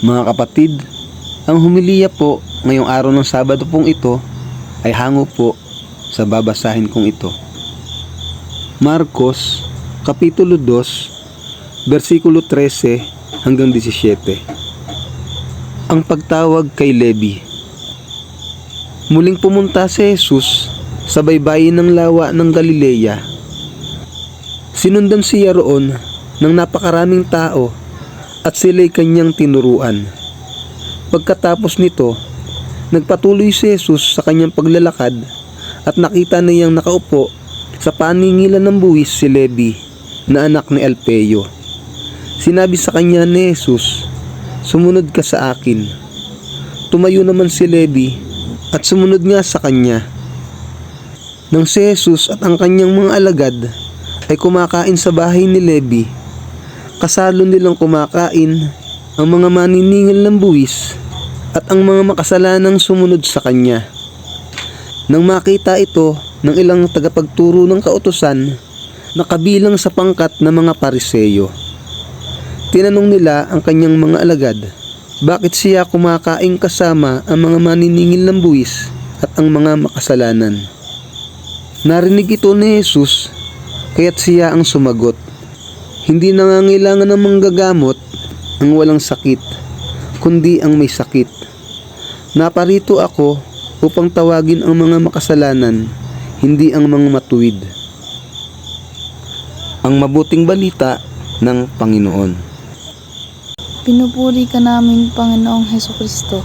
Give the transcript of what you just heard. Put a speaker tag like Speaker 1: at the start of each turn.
Speaker 1: Mga kapatid, ang humiliya po ngayong araw ng Sabado pong ito ay hango po sa babasahin kong ito. Marcos, Kapitulo 2, versikulo 13 hanggang 17. Ang pagtawag kay Levi. Muling pumunta si Jesus sa baybayin ng lawa ng Galilea. Sinundan siya roon ng napakaraming tao at sila'y kanyang tinuruan. Pagkatapos nito, nagpatuloy si Jesus sa kanyang paglalakad at nakita niyang nakaupo sa paningilan ng buwis si Levi na anak ni Alpeo. Sinabi sa kanya ni Jesus, "Sumunod ka sa akin." Tumayo naman si Levi at sumunod nga sa kanya. Nang si Jesus at ang kanyang mga alagad ay kumakain sa bahay ni Levi, kasalo nilang kumakain ang mga maniningil ng buwis at ang mga makasalanang sumunod sa kanya. Nang makita ito ng ilang tagapagturo ng kautusan na kabilang sa pangkat ng mga Pariseyo, tinanong nila ang kanyang mga alagad, bakit siya kumakain kasama ang mga maniningil ng buwis at ang mga makasalanan? Narinig ito ni Jesus, kaya't siya ang sumagot, "Hindi nangangailangan ng manggagamot ang walang sakit, kundi ang may sakit. Naparito ako upang tawagin ang mga makasalanan, hindi ang mga matuwid." Ang mabuting balita ng Panginoon.
Speaker 2: Pinupuri ka namin, Panginoong Hesukristo.